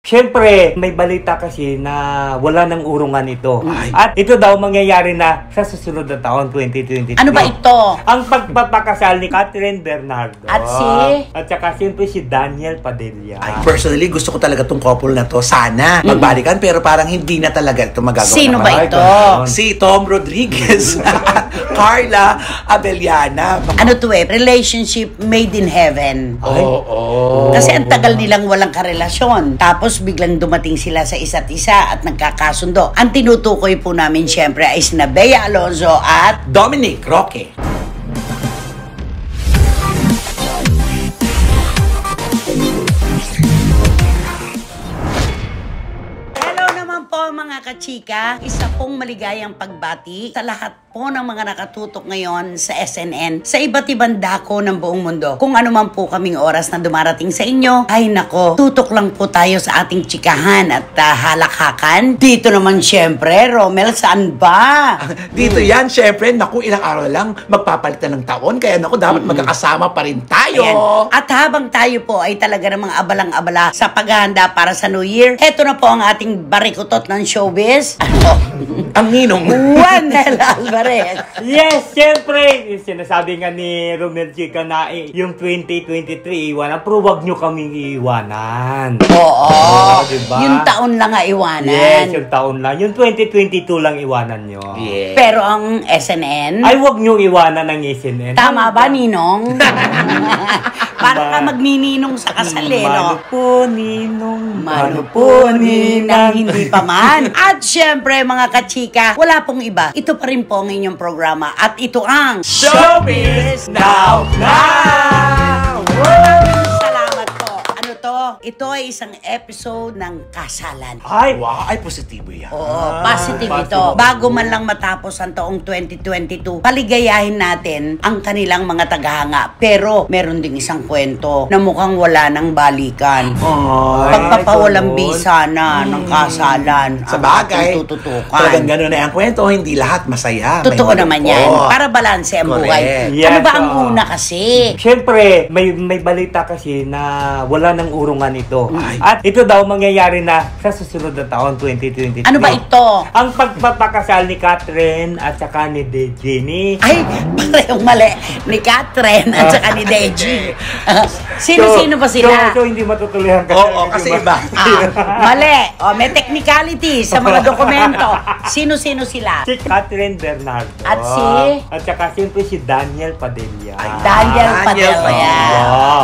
Siyempre, may balita kasi na wala ng urungan ito. Ay. At ito daw mangyayari na sa susunod na taon, 2023. Ano ba ito? Ang pagpapakasal ni Catherine Bernardo. At saka siyempre si Daniel Padilla. Ay, personally, gusto ko talaga tong couple na to. Sana magbalikan, pero parang hindi na talaga ito magagawa. Sino ba ito? Si Tom Rodriguez at Carla Abellana. Ano to relationship made in heaven. Oo. Kasi ang tagal nilang walang karelasyon. Tapos biglang dumating sila sa isa't isa at nagkakasundo. Ang tinutukoy po namin syempre ay sina Bea Alonzo at Dominic Roque. Mga kachika, isa pong maligayang pagbati sa lahat po ng mga nakatutok ngayon sa SNN sa iba't ibang dako ng buong mundo. Kung ano man po kaming oras na dumarating sa inyo, ay nako, tutok lang po tayo sa ating chikahan at halakhakan. Dito naman syempre, Romel, saan ba? Dito yan, syempre, naku, ilang araw na lang magpapalitan ng taon, kaya naku, dapat magkakasama pa rin tayo. Ayan. At habang tayo po ay talaga namang abalang-abala sa paghahanda para sa New Year, eto na po ang ating barikutot ng showbiz. Ang ninong. Wendell Alvarez. Yes, siyempre. Sinasabi nga ni Romel Chica na yung 2023 iwanan, pero wag nyo kaming iwanan. Oo. Diba? Yung taon lang nga iwanan. Yes, yung taon lang. Yung 2022 lang iwanan nyo. Yeah. Pero ang SNN? Ay, wag nyo iwanan ng SNN. Tama ba, Ninong? Para ka magnininong sa kasal, Mano po, Ninong. Mano po, Ninang, hindi pa man. At syempre, mga kachika, wala pong iba. Ito pa rin po ang inyong programa. At ito ang Showbiz Now Now! Salamat po. Ano to? Ito ay isang episode ng kasalan. Ay, Wow, ay positibo yan. Oo, positive ito. positive. Bago man lang matapos ang taong 2022, paligayahin natin ang kanilang mga tagahanga. Pero meron ding isang kwento na mukhang wala ng balikan. Ay, Pagpapawalang bisa na ng kasalan. Sa ang bagay, ating tututukan. talagang gano'n na ang kwento, hindi lahat masaya. Totoo May naman malungkot. yan. Para balanse ang buhay. Correct. Yes, Ano ba ang oo. una kasi? siyempre, may balita kasi na wala ng urungan ito. Ay. At ito daw mangyayari na sa susunod na taon, 2023. Ano ba ito? Ang pagpapakasal ni Catherine at saka ni Deji. Ay, parehong mali. Ni Catherine at saka ni Deji. Sino-sino ba sila? So, hindi matutuloy ang Oo, kasi iba. Mali. May technicality sa mga dokumento. Sino-sino sila? Si Catherine Bernardo. At At saka siyempre si Daniel Padilla. Daniel Daniel Padilla. Padilla.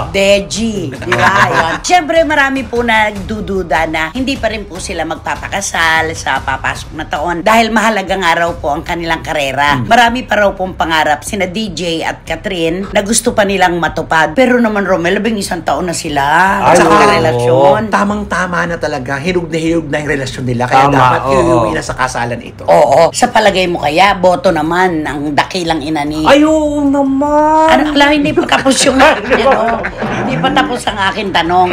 Deji. Di ba? Yun. Siyempre, marami po nagdududa na hindi pa rin po sila magpapakasal sa papasok na taon dahil mahalagang araw po ang kanilang karera. Marami pa raw pong pangarap sina DJ at Catherine na gusto pa nilang matupad. Pero naman, Romel, 11 taon na sila Ay, sa oo. karelasyon. Tamang-tama na talaga. Hirog na yung relasyon nila. Kaya Tama, dapat oo. iuwi na sa kasalan ito. Oo. Sa palagay mo kaya, boto naman ng dakilang ina ni... Ay, oo naman. Ano, ala, hindi pa tapos yung hindi pa tapos ang aking tanong.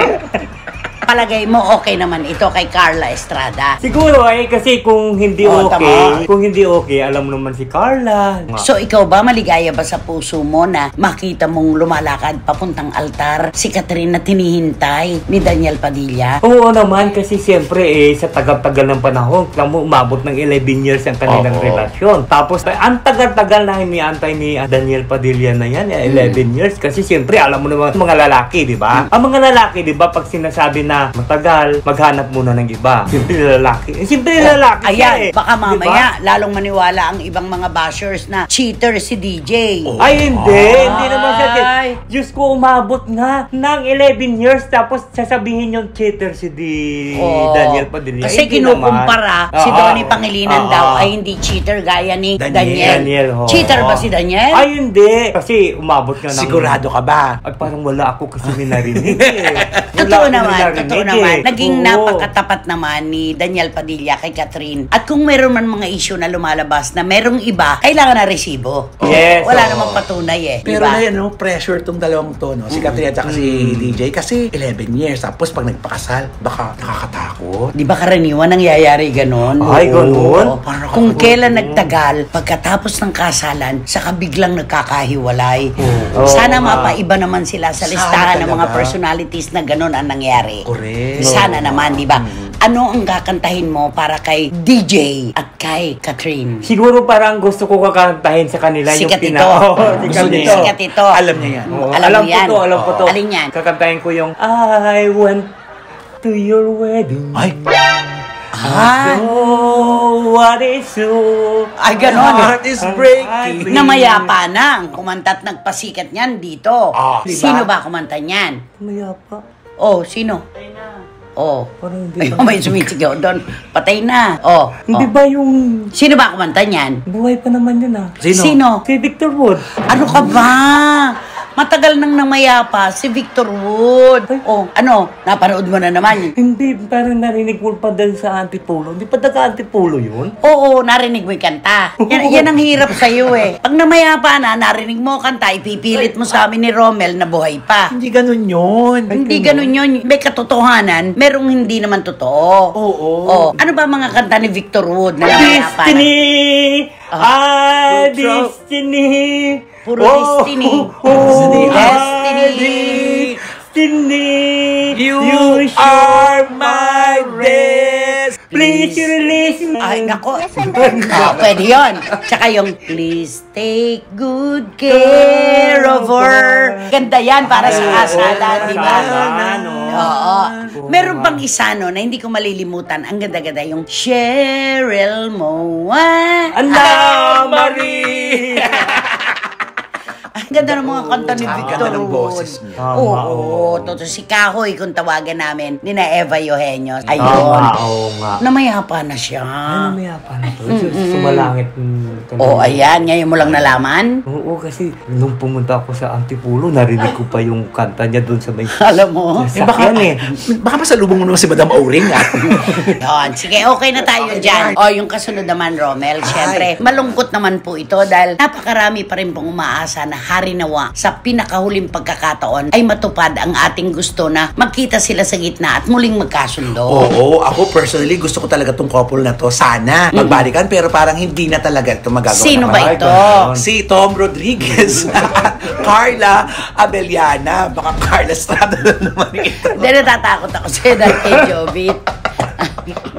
Palagay mo okay naman ito kay Carla Estrada? Siguro kasi kung hindi Oo, okay, tama. kung hindi okay, alam mo naman si Carla. So ikaw ba maligaya ba sa puso mo na makita mong lumalakad papuntang altar si Catherine na tinihintay ni Daniel Padilla? Oo naman, kasi siyempre sa tagal-tagal ng panahon, alam mo, umabot ng 11 years ang kanilang Oo. relasyon. Tapos, ang tagal-tagal na iniantay ni Daniel Padilla na yan, 11 years. Kasi siyempre, alam mo naman, mga lalaki, di ba? Ang mga lalaki, di ba, pag sinasabi na matagal, maghanap muna ng iba. Siyempre lalaki. Siyempre lalaki siya Ayan, baka Di ba? mamaya lalong maniwala ang ibang mga bashers na cheater si DJ. Ay, hindi. Hindi naman siya. Ay. Diyos ko, umabot nga ng 11 years tapos sasabihin yung cheater si Oo. Daniel Padilla. Kasi Hindi kinukumpara naman. si Oo. Donnie Pangilinan Oo. daw ay hindi cheater gaya ni Daniel. Daniel, ho. Cheater ba si Daniel? Ay, hindi. Kasi umabot nga ng... Sigurado ka ba? Ay, parang wala ako kasi minarinig eh. Totoo Wala akong naman, narinig totoo naman. Naging Oo. napakatapat naman ni Daniel Padilla kay Catherine. At kung meron man mga issue na lumalabas na merong iba, kailangan na resibo. Yes, Wala oo. namang patunay eh. Pero diba? na yan, pressure tong dalawang to, no? Si Catherine at saka si DJ kasi 11 years. Tapos pag nagpakasal, baka nakakatakot. Natakot. Di ba karaniwan nangyayari ganon? Ay, ganon? Oo. Kung kailan nagtagal, pagkatapos ng kasalan, saka biglang nagkakahiwalay. Oo. Sana nga. mapaiba naman sila sa Sana listahan ng mga talaga. personalities na ganon ang nangyari. Correct. Sana naman, di ba? Ano ang kakantahin mo para kay DJ at kay Catherine? Siguro parang gusto ko kakantahin sa kanila Sikat yung ito. Oo, Gusto sikat niya ito. yan. Sikat ito. Alam niya yan. Oo, Alam alam mo ko yan. to, alam ko to. Alin yan? Kakantahin ko yung I went to your wedding. Ay, So, what is so? Ay, my ganon. heart is breaking. Namayapa na ang kumanta at nagpasikat niyan dito. Diba? Sino ba kumanta niyan? Mayapa. Oh, sino? Oh. Parang hindi Ay, ba? may sumisigaw doon. Patay na. Oh. Hindi oh. ba yung Sino ba kumanta niyan? buhay pa naman yun ah? Sino? Si Victor Wood. Ano ka ba? Matagal nang namayapa si Victor Wood. Oh, ano? Napanood mo na naman. Hindi, parang narinig mo pa dahil sa Antipolo. Hindi pa taga-Antipolo yun? Oo, narinig mo yung kanta. Yan ang hirap sa'yo eh. Pag namayapa na, narinig mo kanta, ipipilit mo sa amin ni Rommel na buhay pa. Hindi ganun yun. Hindi ganun yun. May katotohanan, merong hindi naman totoo. Oo. Oh. Ano ba mga kanta ni Victor Wood na namayapa na? Destiny! Ah, Trump. Destiny! Puro destiny. Destiny. Destiny! You are my best! Please release me! Ay, nako. Pwede yun. Tsaka yung, please take good care of her. Ganda yan para sa kasalan, di ba? Oo. Meron pang isa no, na hindi ko malilimutan. Ang ganda-ganda yung Cheryl Moa. Ala, Marie! Ang ganda ng mga kanta ni Ang Victor ganda ng Wood. boses niya. Oo, totoo. Si Kahoy, kung tawagan namin, ni na Eva Eugenio. Ayun. Oo nga. Namayapa na siya. Ano may apa na to? Sumalangit. Oh, ayan. Ngayon mo lang nalaman? Oo, kasi nung pumunta ako sa Antipolo, narinig ko pa yung kanta niya doon sa may Alam mo? Baka, sasakyan baka pasalubong mo naman si Madam Auring ah. Yun. Sige, okay na tayo dyan. O, yung kasunod naman, Rommel. Siyempre, malungkot naman po ito dahil napakarami pa rin pong umaasa na hari nawa sa pinakahuling pagkakataon ay matupad ang ating gusto na magkita sila sa gitna at muling magkasundo. Oo, ako personally gusto ko talaga tong couple na to. Sana magbalikan pero parang hindi na talaga ito magagawa. Sino na. ba Ay, ito? ganon. Si Tom Rodriguez at Carla Abellana. Baka Carla Estrada na naman ito. Hindi, natatakot ako sa'yo dahil kay Jovit.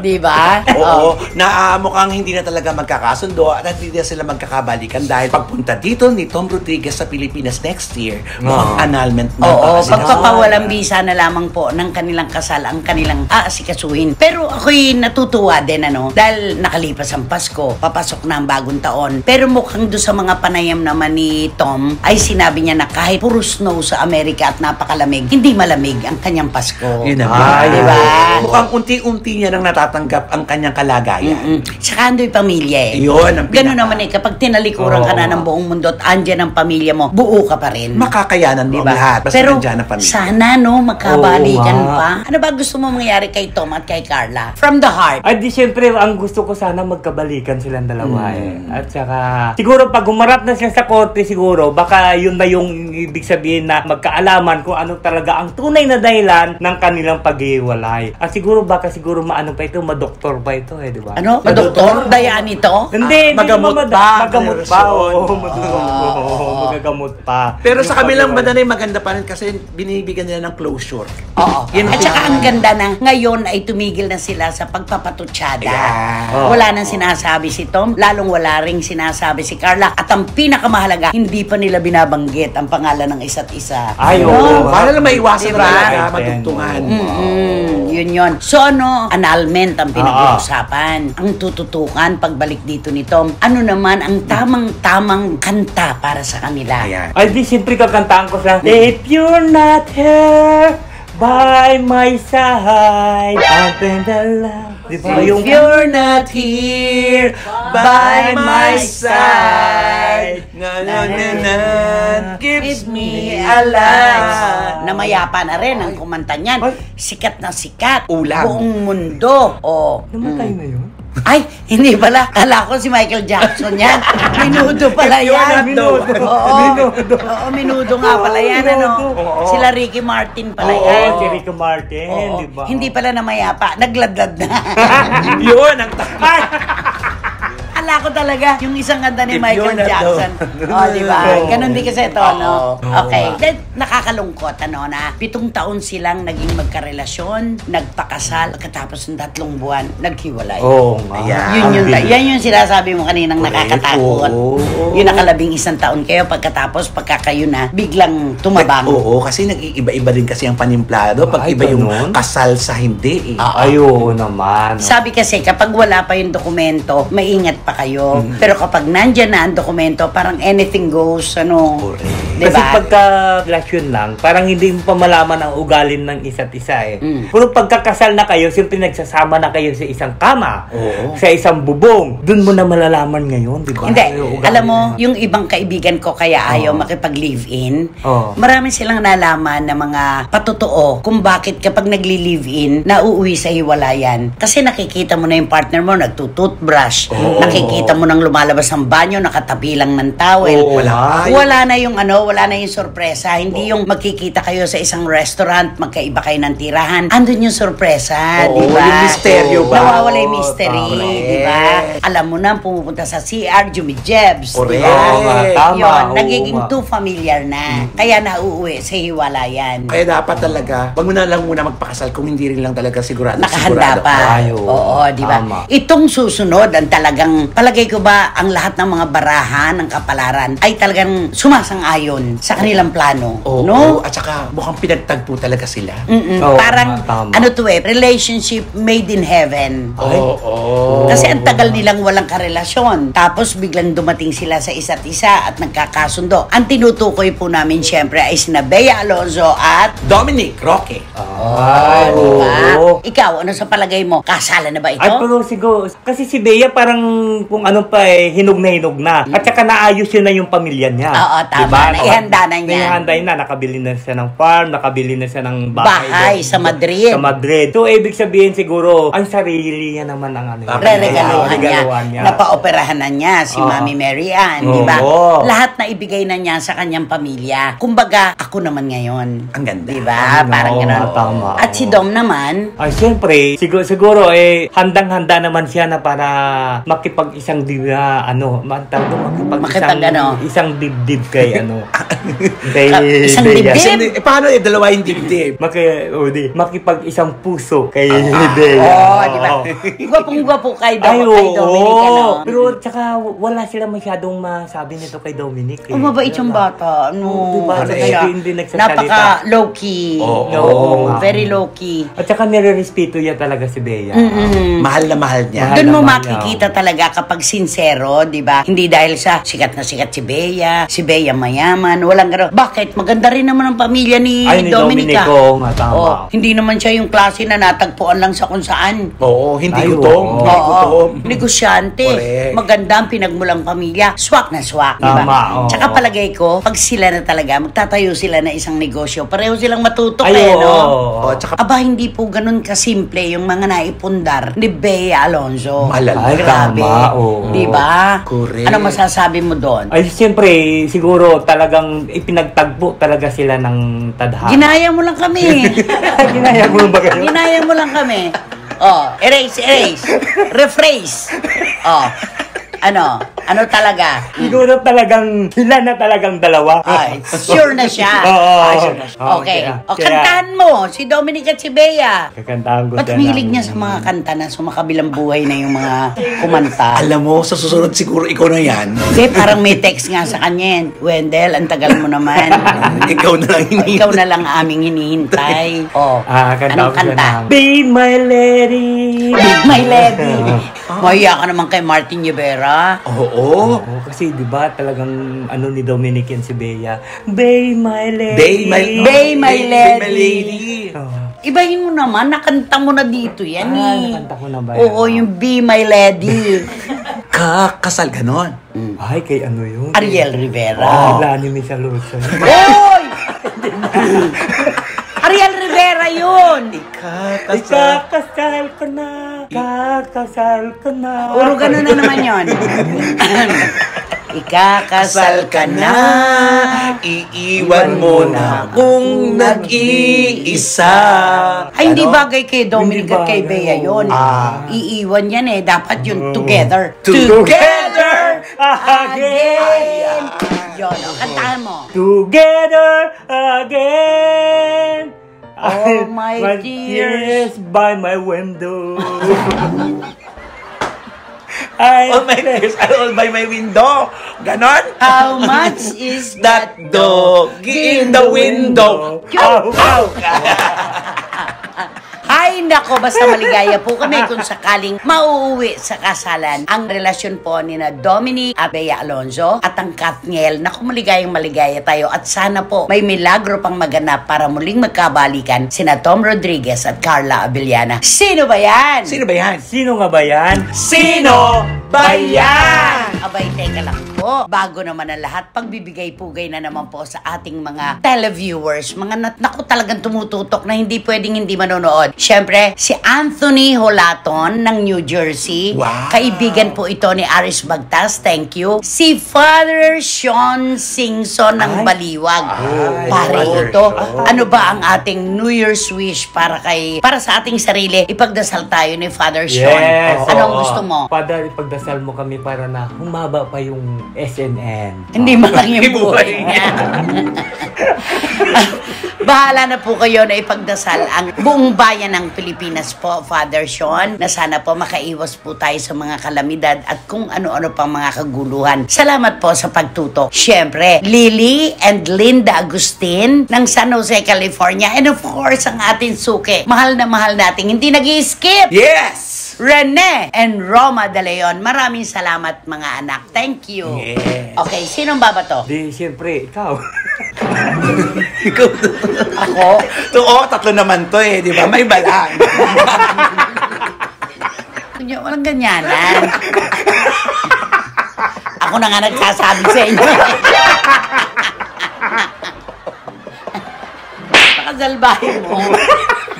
Di ba? Oo, na mukhang hindi na talaga magkakasundo at hindi na sila magkakabalikan dahil pagpunta dito ni Tom Rodriguez sa Pilipinas next year, mukhang annulment na. Oo, sila. pagpapawalang bisa na lamang po ng kanilang kasal ang kanilang aasikasuhin. Pero ako'y natutuwa din dahil nakalipas ang Pasko, papasok na ang bagong taon. Pero mukhang doon sa mga panayam naman ni Tom ay sinabi niya na kahit puro snow sa Amerika at napakalamig, hindi malamig ang kanyang Pasko. Yun na Ay, di ba? Mukhang unti-unti niya nang natatanggap ang kanyang kalagayan. Tsaka ando'y pamilya eh. Yun ang Ganun pinaka- naman eh, kapag tinalikuran ka na ng buong mundo at andyan ang pamilya mo, buo ka pa rin. Makakayanan mo ang lahat. Basta Pero nandyan ang pamilya. sana magkabalikan Oo nga. pa. Ano ba gusto mo mangyari kay Tom at kay Carla? From the heart. Ay, di syempre, ang gusto ko sana magkabalikan silang dalawa eh. At saka, siguro pag humarap na sila sa korte siguro, baka yun na yung ibig sabihin na magkaalaman kung ano talaga ang tunay na dahilan ng kanilang paghiwalay. At siguro, baka siguro maano pa ito, madoktor pa ito eh, di ba? Ano? Madoktor? Dayaan ito? Hindi, Magamot hindi naman pa, Magamot pa, relasyon. oo, magagamot pa. Pero sa Yung kabilang paghiwalay. banda na maganda pa rin kasi binibigyan nila ng closure. Oo. Yun ang At saka pinaka- ang ganda na ngayon ay tumigil na sila sa pagpapatutsada. Yeah. Wala nang sinasabi si Tom, lalong wala ring sinasabi si Carla. At ang pinakamahalaga, hindi pa nila binabanggit ang pangalan ng isa't isa. Ay, oo. No? Para lang maiwasan Diba? na talaga Right, madugtungan. Yun. So annulment ang pinag-uusapan. Ang tututukan pagbalik dito ni Tom. Ano naman ang tamang-tamang kanta para sa kanila? Ayan. Ay, di siyempre kakantaan ko sa If you're not here by my side, open the love. Di ba yung... If you're not here by my side, keeps me alive. Namayapa na rin ang kumanta niyan. Ay. Sikat na sikat. Ulang. Buong mundo. Oh. Namatay na yun? Ay, hindi pala. Kala ko si Michael Jackson yan. Minudo pala If you're yan. not the one. Oo. Minudo. Oo, minudo nga pala yan. Ano? Oo. Sila Ricky Martin pala Oo, yan. si Rico Martin, Oo. di ba? Hindi pala na mayapa. Nagladlad na. Yun ang Ay! Ala ko talaga yung isang kanta ni If Michael you're not Jackson. the- Di ba? Oo. Ganon din kasi ito, no? Oo. Okay. Then, nakakalungkot, na 7 taon silang naging magkarelasyon, nagpakasal, katapos ng 3 buwan, naghiwalay. Oo nga. Ayan. Yan yung sinasabi mo kaninang nakakatakot. Oo. Yung nakalabing-1 taon kayo, pagkatapos, pagka kayo na, biglang tumabang. Oo, kasi nag-iiba-iba din kasi ang panimplado. Pag Ay, iba yung ganun? kasal sa hindi eh. Ay, oo naman. Sabi kasi, kapag wala pa yung dokumento, maingat pa kayo. Pero kapag nandyan na ang dokumento, parang anything goes, Correct. Diba? Kasi pagka relasyon lang, parang hindi mo pa malaman ang ugalin ng isa't isa eh. Pero pagkakasal na kayo, siyempre nagsasama na kayo sa isang kama, Oo. sa isang bubong. Doon mo na malalaman ngayon, di ba? Hindi, Yung ugali alam mo, na. yung ibang kaibigan ko kaya ayaw makipag-live-in, Oo. marami silang nalaman na mga patotoo kung bakit kapag nagli-live-in, nauuwi sa hiwalayan. Kasi nakikita mo na yung partner mo, nagtututbrush, nakikita mo nang lumalabas ng banyo, nakatabi lang ng towel. Oo, wala. Wala na yung wala na yung sorpresa. Hindi yung magkikita kayo sa isang restaurant, magkaiba kayo ng tirahan. Andun yung sorpresa, Oo, di ba? yung misteryo ba? Nawawala yung mystery, Correct. di ba? Alam mo na, pumupunta sa CR, Jumijebs, di Correct. ba? Oo nga, tama. Yun, Oo nagiging nga. too familiar na. Kaya nauuwi sa hiwalayan. Kaya dapat talaga, wag mo na lang muna magpakasal kung hindi rin lang talaga sigurado. Nakahanda pa. Ay, oo. Oo, di ba? Tama. Itong susunod, ang talagang, palagay ko ba, ang lahat ng mga barahan ng kapalaran ay talagang sumasang-ayon sa kanilang plano. Oo, no? at saka mukhang pinagtagpo talaga sila. Oo, Parang, tama. ano to relationship made in heaven. Oo. Kasi ang tagal nilang walang karelasyon. Tapos biglang dumating sila sa isa't isa at nagkakasundo. Ang tinutukoy po namin syempre ay sina Bea Alonzo at Dominic Roque. Ay, diba? oo. Ikaw, ano sa palagay mo? Kasalan na ba ito? Ay, pero siguro, kasi si Bea parang kung ano pa hinog na. At saka naayos yun na yung pamilya niya. Oo, tama. Naihanda na niya. Naihanda na, nakabili na siya ng farm, nakabili na siya ng Bahay doon. sa Madrid. Sa Madrid. So, ibig sabihin siguro, ang sarili niya naman ang ano. Reregaluhan regaluhan niya. Napaoperahan na niya si Oo. Mami Mary Ann, di ba? Oo. Lahat na ibigay na niya sa kanyang pamilya. Kumbaga, ako naman ngayon. Ang ganda. Di ba? Parang Oo, gano'n. tama. At si Dom naman, Ay, siyempre, siguro handang-handa naman siya na para makipag-isang isang dibdib kay Isang dibdib? Paano dalawa yung dibdib? makipag-isang puso kay Oo, Bea. di ba? Gwapong-gwapo kay Ay, Dominic, ano? Pero tsaka wala sila masyadong masabi nito kay Dominic. Oh, mabait yung bata. No, Diba? ano Kasi siya? hindi nagsasalita. Napaka low-key. Oo. Very low-key. At saka nire-respeto niya talaga si Bea. Mahal na mahal niya. Mahal Doon mo naman makikita talaga kapag sincero, di ba? Hindi dahil sa sikat na sikat si Bea mayaman, walang gano'n. Bakit? Maganda rin naman ang pamilya ni Ay, ni Dominica. Dominic, oo nga, tama. Oh, hindi naman siya yung klase na natagpuan lang sa kung saan. Oo, hindi Ay, gutom. oo. Hindi gutom. Oo, negosyante. Correct. Maganda ang pinagmulang pamilya. Swak na swak, di ba? Tama, oo. Tsaka palagay ko, pag sila na talaga, magtatayo sila na isang negosyo, pareho silang matutok Ay, oo. no? Oo, tsaka Aba, hindi po ganun kasimple yung mga naipundar ni Bea Alonzo. Malala. Ay, Grabe. tama, oo. Di ba? Correct. Ano masasabi mo doon? Ay, siyempre, siguro talagang ipinagtagpo talaga sila ng tadhana. Ginaya mo lang kami. Ginaya mo ba kayo? Ginaya mo lang kami. Oh, erase. Rephrase. Oh. Ano talaga? Siguro talagang, sila na talagang dalawa. Ay, sure na siya. Oo. Ay, sure na siya. Okay. O, Kaya- kantahan mo, si Dominic at si Bea. Kakantahan ko Ba't siya mahilig ng- niya sa mga kanta na sumakabilang buhay na yung mga kumanta? alam mo, sa susunod siguro ikaw na yan. Hindi, parang may text nga sa kanya. Wendell, ang tagal mo naman. Ikaw na lang hinihintay. Ikaw na lang aming hinihintay. Oh, Kanta anong ko siya kanta? ng Be My Lady. My lady. Mahiya ka naman kay Martin Rivera. Oo. Oo, kasi di ba talagang ni Dominic yan si Bea. Be My Lady. Bay, my lady. my lady. Oo. Ibahin mo naman, nakanta mo na dito yan eh. Nakanta ko na ba yan? Oo, yung Be My Lady. Kakasal ganon. Ay, kay ano yun? Ariel Rivera. Wala ni Miss Aluso. Oy! Ariel Rivera Para yun. Ikakasal ka na. Ikakasal ka na. Puro ganun na naman yun. Ikakasal ka na. Iiwan mo na kung nag-iisa. Ay, hindi bagay kay Dominic at kay Bea yun. Ah. Iiwan yan eh. Dapat yun together. Together Again. Yun, kantahan mo. Together again. Oh, my dears. By my window. All my tears are all by my window. Ganon? How much is That dog in the window. Ow, ow. Ay, nako, basta maligaya po kami kung sakaling mauuwi sa kasalan ang relasyon po ni na Dominic at Bea Alonzo at ang Kathniel. Naku, maligaya tayo at sana po may milagro pang maganap para muling magkabalikan sina Tom Rodriguez at Carla Abellana. Sino ba yan? Sino ba yan? Sino nga ba yan? Sino ba yan? Abay, teka lang po. Bago naman ang lahat, pagbibigay-pugay na naman po sa ating mga televiewers. Mga naku talagang tumututok na hindi pwedeng hindi manonood. Siyempre, si Anthony Holaton ng New Jersey. Wow. Kaibigan po ito ni Aris Bagtas. Thank you. Si Father Sean Singson ng Ay. Baliwag. Ay, Pare Father ito, Sean. ano ba ang ating New Year's wish para sa ating sarili? Ipagdasal tayo ni Father Sean. Yes. Anong oo. gusto mo? Father, ipagdasal mo kami para na humaba pa yung SNN. Hindi man lang yung Buhay buhay niya. Bahala na po kayo na ipagdasal ang buong bayan ng Pilipinas po, Father Sean, na sana po makaiwas po tayo sa mga kalamidad at kung ano-ano pang mga kaguluhan. Salamat po sa pagtutok. Siyempre, Lily and Linda Agustin ng San Jose, California. And of course, ang ating suki. Mahal na mahal natin. Hindi nag-i-skip. Yes! Rene and Roma De Leon. Maraming salamat mga anak. Thank you. Yes. Okay, sinong babato? Di, siyempre, ikaw. Ikaw Ako? Oo, tatlo naman to eh, di ba? May balang. Walang ganyanan. Ako na nga nagsasabi sa inyo. Nakasalbahin mo.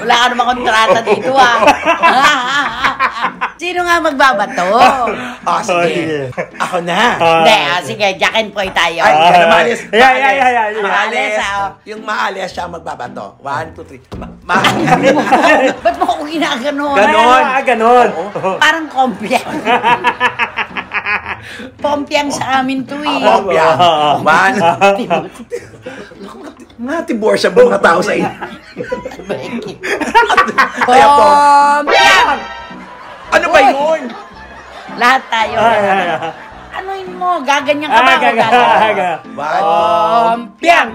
Wala ka naman kontrata dito Sino nga magbabato? Ah, sige. Ako na. Hindi, sige, Jack and Poy tayo. Ay, gano'n, maalis. Ay. Maalis, Yung maalis siya magbabato. 1, 2, 3. Maalis. Ba't mo ako ginaganon? Ganon. Ganon. Parang kompyang. Pompiang sa amin to eh. Kopya. 1. Natibor siya mga tao sa inyo. Kaya po. Pompiang! Ano ba yun? Lahat tayo. Ano yun mo? Gaganyan ka ba? Pompiang!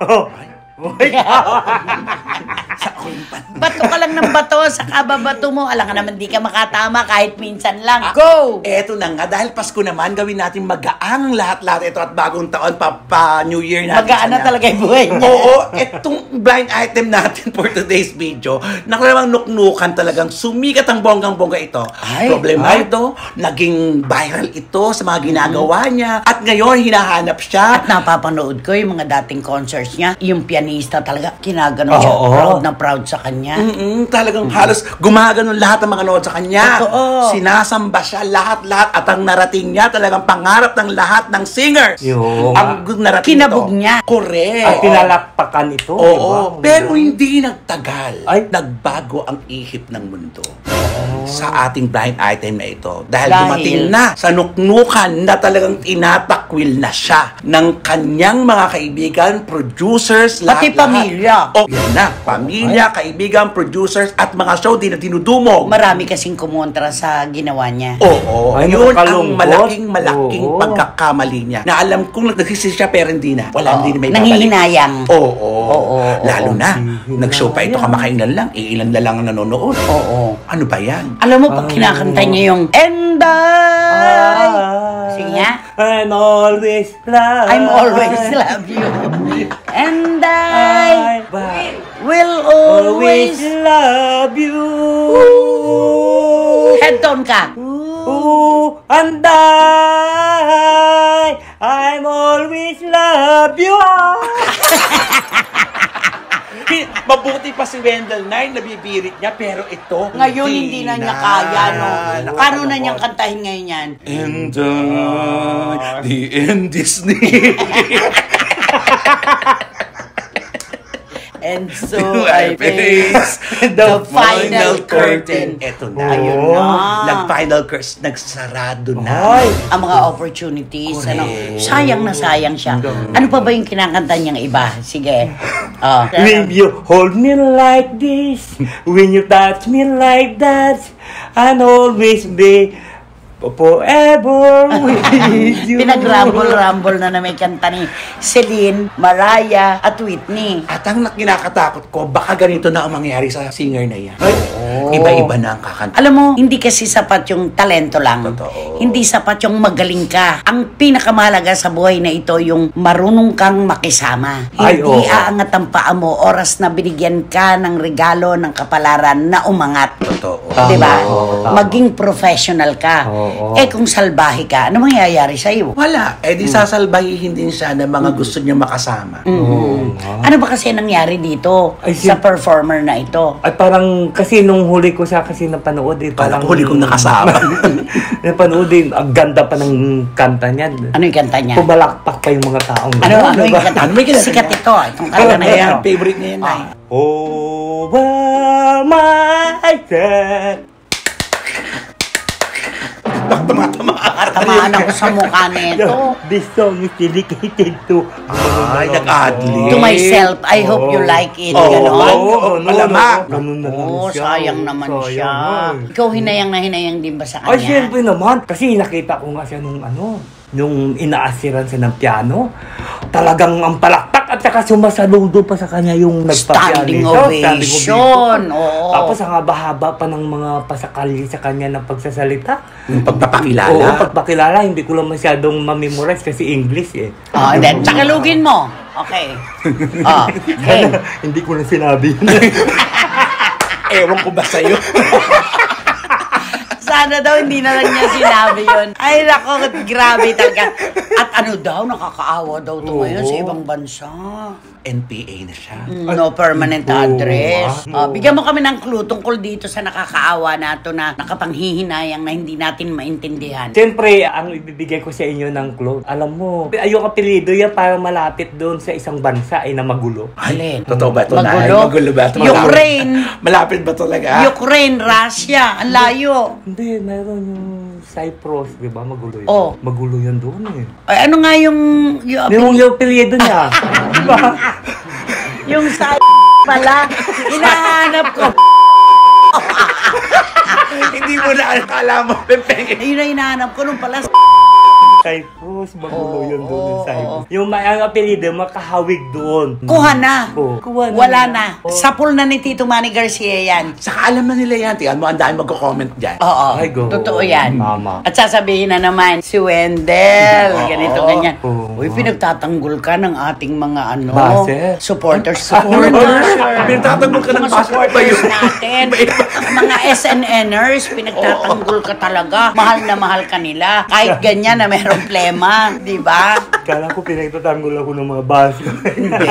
Oh. Bato ka lang ng bato sa kababato mo. Alam ka naman di ka makatama kahit minsan lang. Go! Eto na nga, dahil Pasko naman, gawin natin magaang lahat-lahat ito at bagong taon, pa-New Year natin. Magaan na sana. talaga yung buhay niya. Oo, etong blind item natin for today's video, nakulamang nuknukan talagang sumikat ang bonggang-bongga ito. Ay, Problemado, naging viral ito sa mga ginagawa niya. At ngayon, hinahanap siya. At napapanood ko yung mga dating concerts niya. Yung pianista talaga, kinaganon siya. Oo. Proud na proud sa kanya. Talagang halos gumaganon lahat ng mga nanood sa kanya. Totoo. Sinasamba siya lahat-lahat at ang narating niya talagang pangarap ng lahat ng singers. Yo. Ang narating Kinabog ito. niya. Correct. At pinalakpakan ito. Oo, diba? pero hindi nagtagal. Ay. Nagbago ang ihip ng mundo. Sa ating blind item na ito. Dahil Dahil? dumating na sa nuknukan na talagang tinatakwil na siya ng kanyang mga kaibigan, producers, Pati lahat-lahat. pamilya. O, yan na. Pamilya, kaibigan, producers, at mga show din na dinudumog. Marami kasing kumontra sa ginawa niya. Oo, Ay, yun ang nakakalungkot. malaking Oo. pagkakamali niya. Na alam kong nagsisi siya pero hindi na. Wala, hindi na may babalik. Nangihinayang. Oo. Oo, Lalo oo. na, nag-show pa ito kamakainan lang. Ilan na lang ang nanonood. Oo. Ano ba yan? Alam mo, pag kinakanta niya yung And Sige nga. I'm always love. I'm always love you. And I will always love you. head down ka. Ooh, and I'm always love you. Mabuti pa si Wendell Nine, nabibirit niya, pero ito, Ngayon, hindi na niya kaya, no? Paano na niyang kantahin ngayon yan? And the end is near. And so I face the final curtain. Eto na. Ayun Oh. na. Nag-final curtain, nagsarado na. Ay! Ang mga opportunities, ano, Correct. sayang na sayang siya. Ano pa ba yung kinakanta niyang iba? Sige. Oh. Will you hold me like this? When you touch me like that, I'll always be forever with you. Pinag-rumble-rumble na may kanta ni Celine, Mariah, at Whitney. At ang kinakatakot ko, baka ganito na ang mangyari sa singer na yan. Ay, Iba-iba na ang kakanta. Alam mo, hindi kasi sapat yung talento lang. Totoo. Hindi sapat yung magaling ka. Ang pinakamahalaga sa buhay na ito, yung marunong kang makisama. Ay, Hindi oo. aangat ang paa mo oras na binigyan ka ng regalo ng kapalaran na umangat. Totoo. Tama, Diba? oo, tama. Maging professional ka. Oo. Eh kung salbahe ka, ano mangyayari sa'yo? Wala. Eh di sasalbahihin din siya ng mga gusto niya makasama. Ano ba kasi nangyari dito Ay, sa performer na ito? Ay parang kasi nung huli ko siya kasi napanood eh. Parang huli kong nakasama. napanood din. Ang ganda pa ng kanta niya. Ano yung kanta niya? Pumalakpak pa yung mga taong. Ano yung Diba? kanta? Ano may kinanta Sikat niya? ito. Itong kanta na Ayan, ito. favorite niya yan. Ay. Over myself. Tama-tama. Tamaan ako sa mukha nito. This song is dedicated to Ay, nag-adlib. To myself, I hope you like it. Oo. Ganon. Oo, malamang. Ganun na lang Oo, siya. sayang naman Sayang siya. nga. Ikaw hinayang na hinayang din ba sa Ay, kanya? syempre naman. Kasi nakita ko nga siya nung inaasiran siya ng piano. Talagang ang palakpak at saka sumasaludo pa sa kanya yung nagpa-piano. Standing siya. ovation. Oo. Tapos ang haba-haba pa ng mga pasakali sa kanya ng pagsasalita. Yung pagpapakilala. Oo, pagpakilala. Hindi ko lang masyadong ma-memorize kasi English eh. Oh, then, tagalugin mo. Okay. Oh, okay. Hindi ko na sinabi. Ewan ko ba sa'yo? Sana daw hindi na lang niya sinabi yun. Ay, nako, grabe talaga. At ano daw, nakakaawa daw ito ngayon sa ibang bansa. NPA na siya. No permanent address. Oo. Bigyan mo kami ng clue tungkol dito sa nakakaawa na ito na nakapanghihinayang na hindi natin maintindihan. Siyempre, ang ibibigay ko sa inyo ng clue, alam mo, yung apelido yan para malapit doon sa isang bansa ay na magulo. Alin? Totoo ba ito? Magulo? Magulo ba ito? Ukraine. Malapit ba talaga? Ukraine, Russia, ang layo. Hindi, mayroon yung Cyprus, di ba? Magulo yun. Oh. Magulo yun doon eh. Ay, ano nga yung Yung apelido niya. Di ba? yung sa pala, hinahanap ko. Hindi mo na akala mo, Pepeng. Ayun na hinahanap ko nung pala Cyprus, magulo yun doon Oo, yung Cyprus. oo. Yung may ang apelido, makahawig doon. kuha na. Kuha na. Wala na. Oo. Sapul na ni Tito Manny Garcia yan. Saka alam na nila yan. Tingnan mo, ang dami magko-comment dyan. Oo, Ay, go. totoo yan. Tama. At sasabihin na naman, si Wendell, Oo. ganito, ganyan. Oo. Uy, pinagtatanggol ka ng ating mga Base. supporters. Pinagtatanggol ka ng Mga passport ba supporters yun? natin. Mga SNNers, pinagtatanggol ka talaga. Mahal na mahal ka nila. Kahit ganyan na may problema, di ba? Kala ko pinagtatanggol ako ng mga bus. Hindi.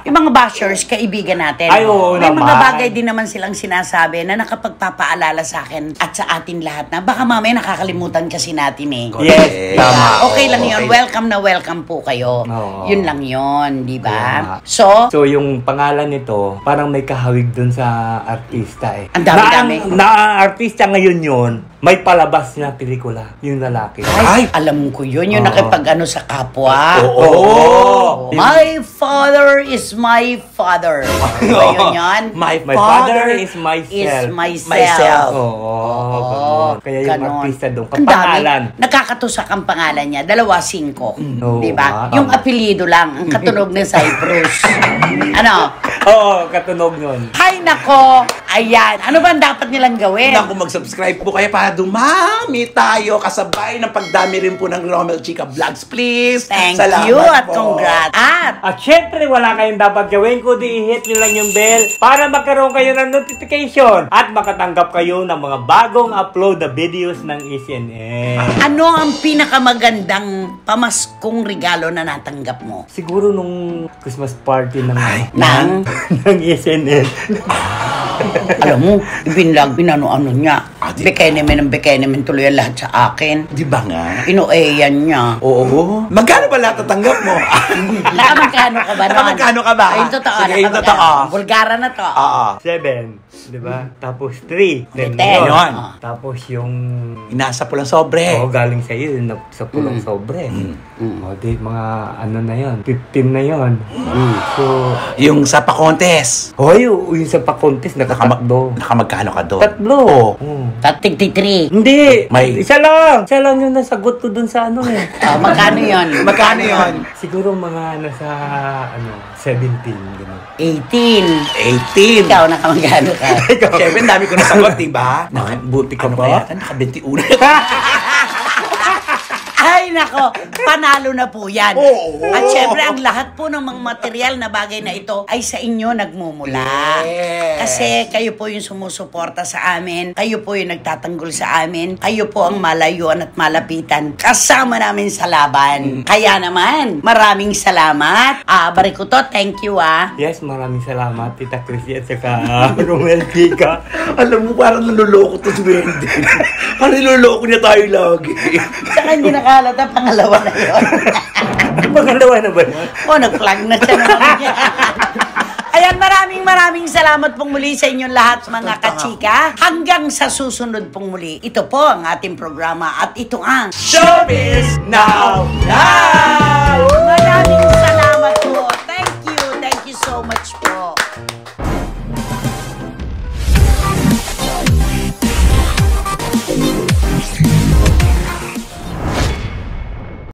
Yung mga bashers, kaibigan natin. Ay, oo May naman. mga bagay din naman silang sinasabi na nakapagpapaalala sa akin at sa atin lahat na baka mamaya nakakalimutan kasi natin eh. Yes, Diba? tama. Okay lang yun. Okay. Welcome na welcome po kayo. Oo. Yun lang yun, di ba? Tama. So, So, yung pangalan nito, parang may kahawig dun sa artista eh. Ang dami-dami. Na artista ngayon yun, may palabas na pelikula, yung lalaki. ay, alam ko yun. Yung Oo. nakipag-ano sa kapwa. Oo. My father is my father. Diba yun yan? My My father is myself. Is myself. Myself. Oo, Oo, ganun. Kaya yung ganon. artista doon, Ang dami. kapangalan. Nakakatusak ang pangalan niya. 2-5. Oo, Di ba? tama. Yung apelido lang. Ang katunog ng Cyprus. Ano? Oo, katunog nun. Ay, nako. Ayan. Ano ba ang dapat nilang gawin? Kung mag-subscribe po kayo para para dumami tayo kasabay ng pagdami rin po ng Romel Chica Vlogs. Please! Thank Salamat you at po. congrats. At syempre, wala kayong dapat gawin kundi i-hit nyo lang yung bell para magkaroon kayo ng notification at makatanggap kayo ng mga bagong upload na videos ng SNN. Ano ang pinakamagandang pamaskong regalo na natanggap mo? Siguro nung Christmas party ng Nang? ng SNN. Alam mo, pinano-ano niya. Di- Bekenemen tuloy ang lahat sa akin. Di ba nga? Inueyan niya. Oo. Magkano ba lahat natanggap mo? Nakamagkano ka ba nun? Nakamagkano ka ba? Ay, yung totoo. Sige, yung nakamagkano. totoo. Bulgara na to. Oo. 7, di ba? Tapos 3. May 10. Yun. Tapos yung... Inasa po lang sobre. Oo, galing sa iyo, sa pulong sobre. O, di, mga ano na yon, 15 na yon. So, Yung sa pa-contest. hoy, yung sa pa-contest, nakatakbo. Nakamagkano ka doon? 3. Oo. Tatig-3. Hindi, May- isa lang yung nasagot ko dun sa ano eh. Magkano yun? Magkano yun? Siguro mga nasa, 17, gano'n. 18. 18. Ikaw, nakamagkano ka? Siyempre, dami ko nasagot, diba? Buti ka Ano ba? kaya? Naka-21. Ay, nako, panalo na po yan. Oo. At syempre, ang lahat po ng mga material na bagay na ito ay sa inyo nagmumula. Yes. Kasi kayo po yung sumusuporta sa amin, kayo po yung nagtatanggol sa amin, kayo po ang malayuan at malapitan kasama namin sa laban. Kaya naman, maraming salamat. Barikuto, thank you Yes, maraming salamat, Tita Chrissy at saka Romel Chica. Alam mo, parang naluloko to si Wendy. Parang niloloko niya tayo lagi. Saka hindi nakahalata, pangalawa na yun. Pangalawa na ba yun? Nag-plug na siya naman niya. Ayan, maraming salamat pong muli sa inyong lahat mga kachika. Hanggang sa susunod pong muli. Ito po ang ating programa at ito ang Showbiz Now! Maraming salamat po. Thank you so much po.